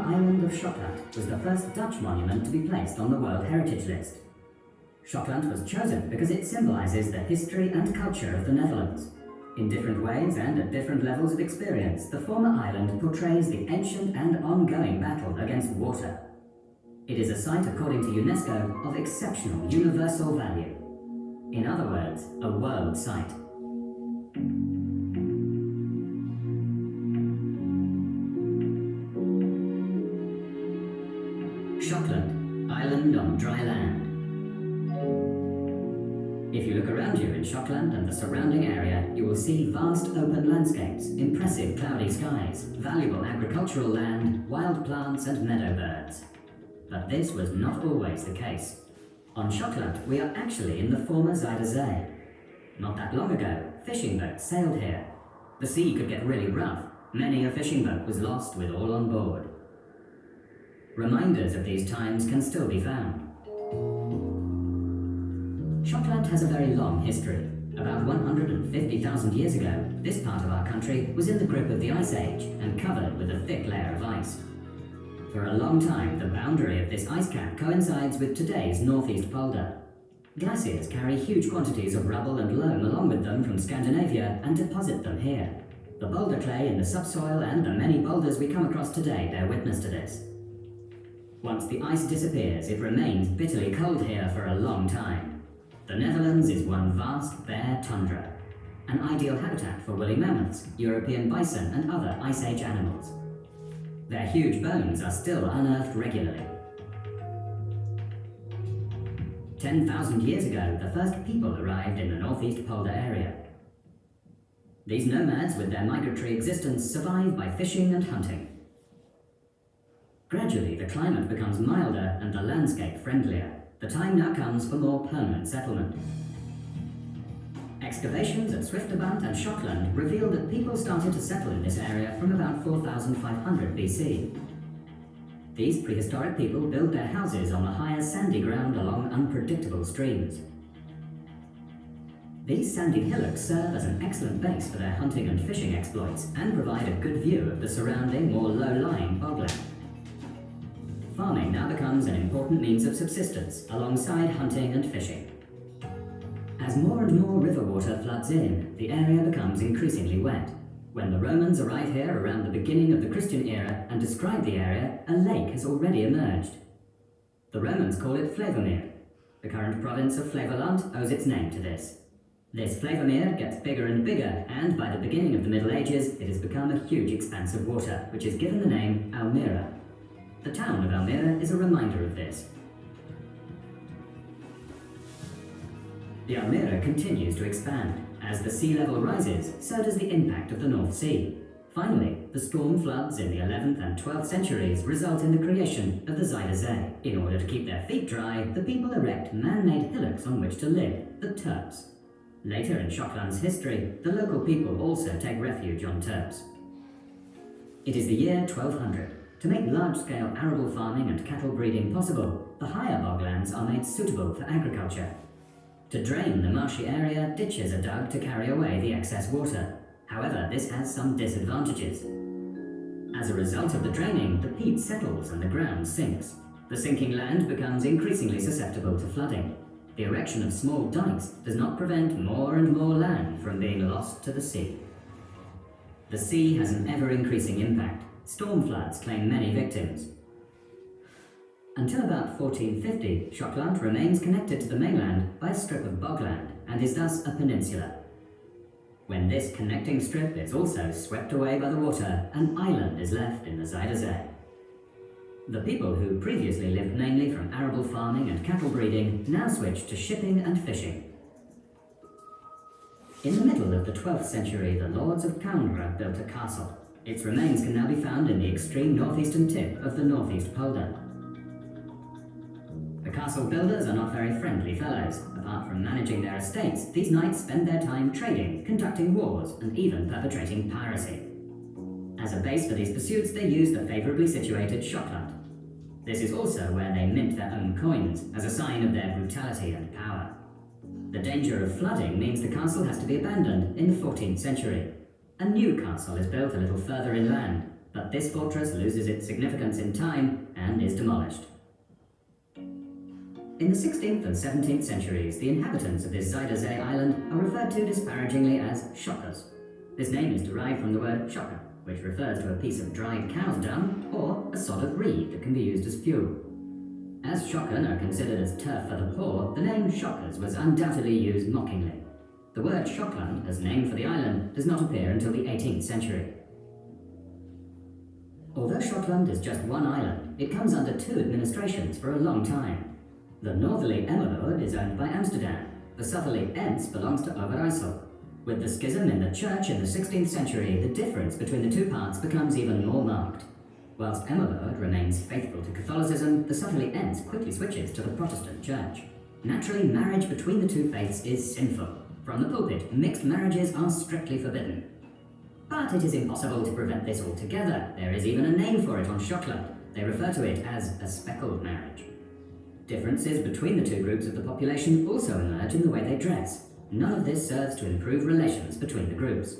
island of Schokland was the first Dutch monument to be placed on the World Heritage List. Schokland was chosen because it symbolises the history and culture of the Netherlands. In different ways and at different levels of experience, the former island portrays the ancient and ongoing battle against water. It is a site, according to UNESCO, of exceptional universal value. In other words, a world site. Schokland, island on dry land. If you look around you in Schokland and the surrounding area, you will see vast open landscapes, impressive cloudy skies, valuable agricultural land, wild plants and meadow birds. But this was not always the case. On Schokland, we are actually in the former Zuiderzee. Not that long ago, fishing boats sailed here. The sea could get really rough. Many a fishing boat was lost with all on board. Reminders of these times can still be found. Schokland has a very long history. About 150,000 years ago, this part of our country was in the grip of the Ice Age and covered with a thick layer of ice. For a long time, the boundary of this ice cap coincides with today's Noordoostpolder. Glaciers carry huge quantities of rubble and loam along with them from Scandinavia and deposit them here. The boulder clay in the subsoil and the many boulders we come across today bear witness to this. Once the ice disappears, it remains bitterly cold here for a long time. The Netherlands is one vast, bare tundra, an ideal habitat for woolly mammoths, European bison and other Ice Age animals. Their huge bones are still unearthed regularly. 10,000 years ago, the first people arrived in the Noordoostpolder area. These nomads, with their migratory existence, survive by fishing and hunting. Gradually, the climate becomes milder and the landscape friendlier. The time now comes for more permanent settlement. Excavations at Zwifterband and Schokland reveal that people started to settle in this area from about 4500 BC. These prehistoric people built their houses on the higher sandy ground along unpredictable streams. These sandy hillocks serve as an excellent base for their hunting and fishing exploits and provide a good view of the surrounding, more low-lying bogland. Farming now becomes an important means of subsistence alongside hunting and fishing. As more and more river water floods in, the area becomes increasingly wet. When the Romans arrive here around the beginning of the Christian era and describe the area, a lake has already emerged. The Romans call it Flevomer. The current province of Flevoland owes its name to this. This Flevomer gets bigger and bigger, and by the beginning of the Middle Ages, it has become a huge expanse of water, which is given the name Almere. The town of Almere is a reminder of this. The Almere continues to expand. As the sea level rises, so does the impact of the North Sea. Finally, the storm floods in the 11th and 12th centuries result in the creation of the Zuiderzee. In order to keep their feet dry, the people erect man-made hillocks on which to live, the terps. Later in Schokland's history, the local people also take refuge on terps. It is the year 1200. To make large-scale arable farming and cattle breeding possible, the higher boglands are made suitable for agriculture. To drain the marshy area, ditches are dug to carry away the excess water. However, this has some disadvantages. As a result of the draining, the peat settles and the ground sinks. The sinking land becomes increasingly susceptible to flooding. The erection of small dikes does not prevent more and more land from being lost to the sea. The sea has an ever-increasing impact. Storm floods claim many victims. Until about 1450, Schokland remains connected to the mainland by a strip of bogland and is thus a peninsula. When this connecting strip is also swept away by the water, an island is left in the Zuiderzee. The people who previously lived mainly from arable farming and cattle breeding now switch to shipping and fishing. In the middle of the 12th century, the lords of Kampen built a castle. Its remains can now be found in the extreme northeastern tip of the Noordoostpolder. The castle builders are not very friendly fellows. Apart from managing their estates, these knights spend their time trading, conducting wars, and even perpetrating piracy. As a base for these pursuits, they use the favourably situated Schokland. This is also where they mint their own coins, as a sign of their brutality and power. The danger of flooding means the castle has to be abandoned in the 14th century. A new castle is built a little further inland. but this fortress loses its significance in time and is demolished. In the 16th and 17th centuries, the inhabitants of this Zuiderzee island are referred to disparagingly as Schokkers. This name is derived from the word schokker, which refers to a piece of dried cow's dung or a sod of reed that can be used as fuel. As Schokken are considered as turf for the poor, the name Schokkers was undoubtedly used mockingly. The word Schokland, as name for the island, does not appear until the 18th century. Although Schokland is just one island, it comes under two administrations for a long time. The northerly Emmeloord is owned by Amsterdam. The southerly Ents belongs to Overijssel. With the schism in the church in the 16th century, the difference between the two parts becomes even more marked. Whilst Emmeloord remains faithful to Catholicism, the southerly Ents quickly switches to the Protestant church. Naturally, marriage between the two faiths is sinful. From the pulpit, mixed marriages are strictly forbidden. But it is impossible to prevent this altogether. There is even a name for it on Schokland. They refer to it as a speckled marriage. Differences between the two groups of the population also emerge in the way they dress. None of this serves to improve relations between the groups.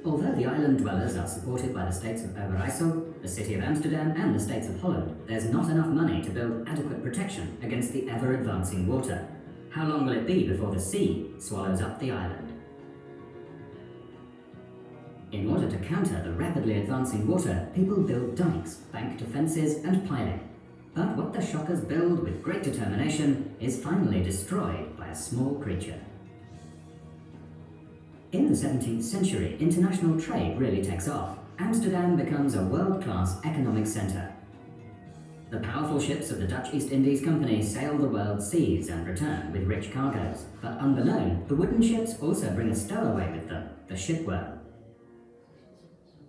Although the island dwellers are supported by the states of Overijssel, the city of Amsterdam and the states of Holland, there's not enough money to build adequate protection against the ever-advancing water. How long will it be before the sea swallows up the island? In order to counter the rapidly advancing water, people build dikes, bank defences and piling. But what the Schokkers build with great determination is finally destroyed by a small creature. In the 17th century, international trade really takes off. Amsterdam becomes a world-class economic centre. The powerful ships of the Dutch East Indies Company sail the world's seas and return with rich cargoes. But unbeknown, the wooden ships also bring a stowaway with them, the shipworm.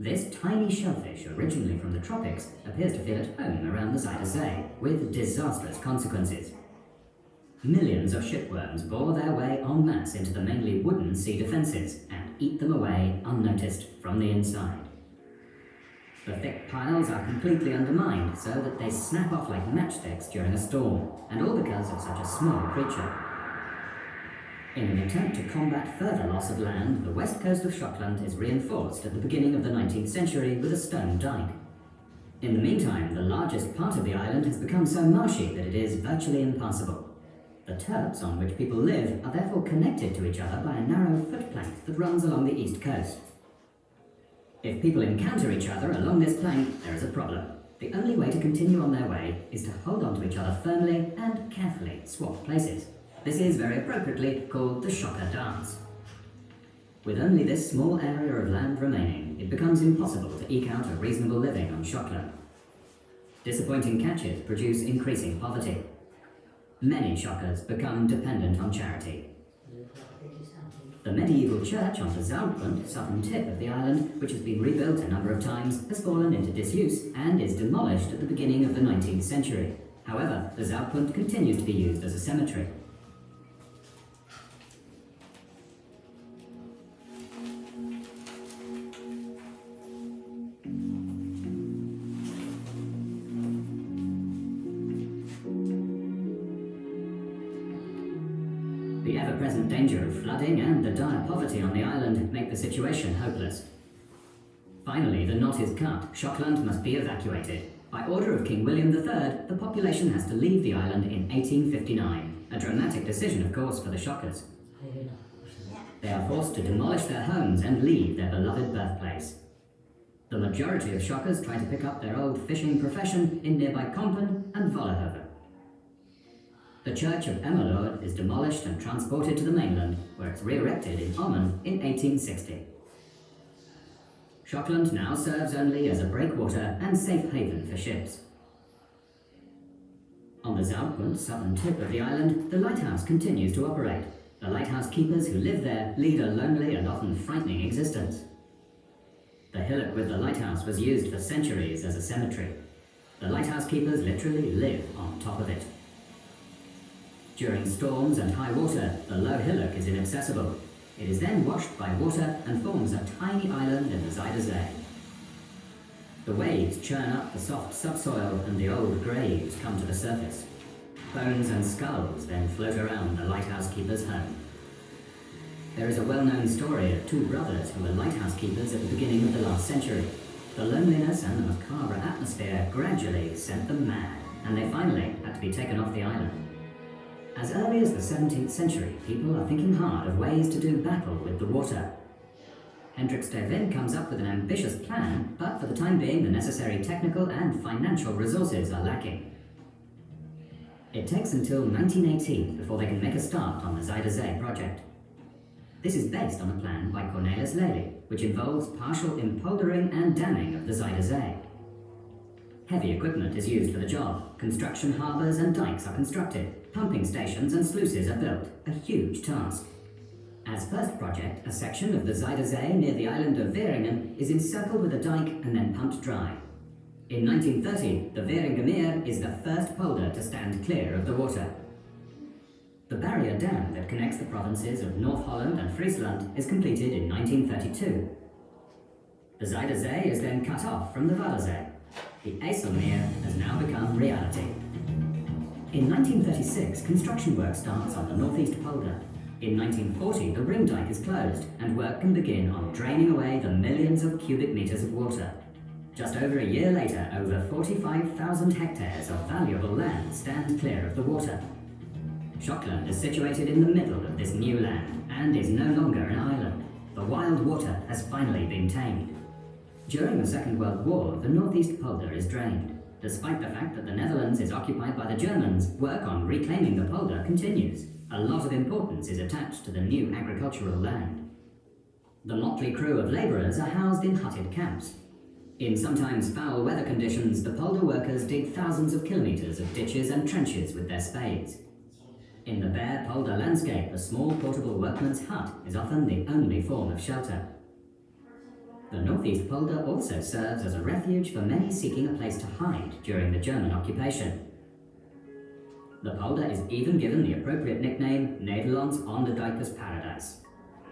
This tiny shellfish, originally from the tropics, appears to feel at home around the Zuiderzee, with disastrous consequences. Millions of shipworms bore their way en masse into the mainly wooden sea defences and eat them away unnoticed from the inside. The thick piles are completely undermined so that they snap off like matchsticks during a storm, and all because of such a small creature. In an attempt to combat further loss of land, the west coast of Schokland is reinforced at the beginning of the 19th century with a stone dike. In the meantime, the largest part of the island has become so marshy that it is virtually impassable. The terps on which people live are therefore connected to each other by a narrow footplank that runs along the east coast. If people encounter each other along this plank, there is a problem. The only way to continue on their way is to hold on to each other firmly and carefully swap places. This is very appropriately called the Schokker dance. With only this small area of land remaining, it becomes impossible to eke out a reasonable living on Schokland. Disappointing catches produce increasing poverty. Many Schokkers become dependent on charity. The medieval church on the Zuiderzee, southern tip of the island, which has been rebuilt a number of times, has fallen into disuse and is demolished at the beginning of the 19th century. However, the Zuiderzee continues to be used as a cemetery. The ever-present danger of flooding and the dire poverty on the island make the situation hopeless. Finally, the knot is cut. Schokland must be evacuated. By order of King William III, the population has to leave the island in 1859. A dramatic decision, of course, for the Schokkers. They are forced to demolish their homes and leave their beloved birthplace. The majority of Schokkers try to pick up their old fishing profession in nearby Kampen and Vollenhoven. The church of Emmeloord is demolished and transported to the mainland, where it's re-erected in Ommen in 1860. Schokland now serves only as a breakwater and safe haven for ships. On the Zuiderzee, southern tip of the island, the lighthouse continues to operate. The lighthouse keepers who live there lead a lonely and often frightening existence. The hillock with the lighthouse was used for centuries as a cemetery. The lighthouse keepers literally live on top of it. During storms and high water, the low hillock is inaccessible. It is then washed by water and forms a tiny island in the Zuiderzee. The waves churn up the soft subsoil and the old graves come to the surface. Bones and skulls then float around the lighthouse keeper's home. There is a well-known story of two brothers who were lighthouse keepers at the beginning of the last century. The loneliness and the macabre atmosphere gradually sent them mad, and they finally had to be taken off the island. As early as the 17th century, people are thinking hard of ways to do battle with the water. Hendrik Stervin comes up with an ambitious plan, but for the time being the necessary technical and financial resources are lacking. It takes until 1918 before they can make a start on the Zuiderzee project. This is based on a plan by Cornelis Lely, which involves partial impoldering and damming of the Zuiderzee. Heavy equipment is used for the job. Construction harbours and dikes are constructed. Pumping stations and sluices are built. A huge task. As first project, a section of the Zuiderzee near the island of Veeringen is encircled with a dike and then pumped dry. In 1930, the Veeringermeer is the first polder to stand clear of the water. The barrier dam that connects the provinces of North Holland and Friesland is completed in 1932. The Zuiderzee is then cut off from the Waddenzee. The IJsselmeer has now become reality. In 1936, construction work starts on the northeast polder. In 1940, the ring dike is closed and work can begin on draining away the millions of cubic meters of water. Just over a year later, over 45,000 hectares of valuable land stand clear of the water. Schokland is situated in the middle of this new land and is no longer an island. The wild water has finally been tamed. During the Second World War, the northeast polder is drained. Despite the fact that the Netherlands is occupied by the Germans, work on reclaiming the polder continues. A lot of importance is attached to the new agricultural land. The motley crew of labourers are housed in hutted camps. In sometimes foul weather conditions, the polder workers dig thousands of kilometres of ditches and trenches with their spades. In the bare polder landscape, a small portable workman's hut is often the only form of shelter. The northeast polder also serves as a refuge for many seeking a place to hide during the German occupation. The polder is even given the appropriate nickname Nederlands Onderdijkers Paradise,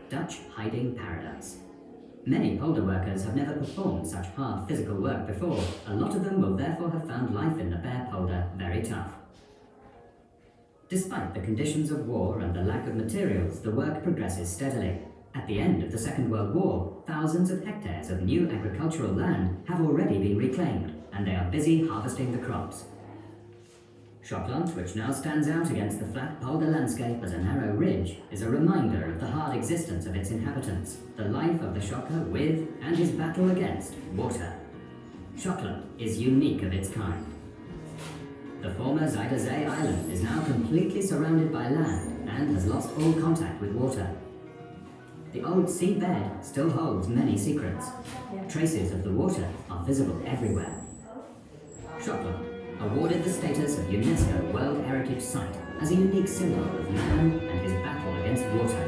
Dutch hiding paradise. Many polder workers have never performed such hard physical work before. A lot of them will therefore have found life in the bare polder very tough. Despite the conditions of war and the lack of materials, the work progresses steadily. At the end of the Second World War, thousands of hectares of new agricultural land have already been reclaimed, and they are busy harvesting the crops. Schokland, which now stands out against the flat polder landscape as a narrow ridge, is a reminder of the hard existence of its inhabitants, the life of the Shokker with and his battle against water. Schokland is unique of its kind. The former Zuiderzee island is now completely surrounded by land and has lost all contact with water. The old seabed still holds many secrets. Traces of the water are visible everywhere. Schokland, awarded the status of UNESCO World Heritage Site as a unique symbol of man and his battle against water.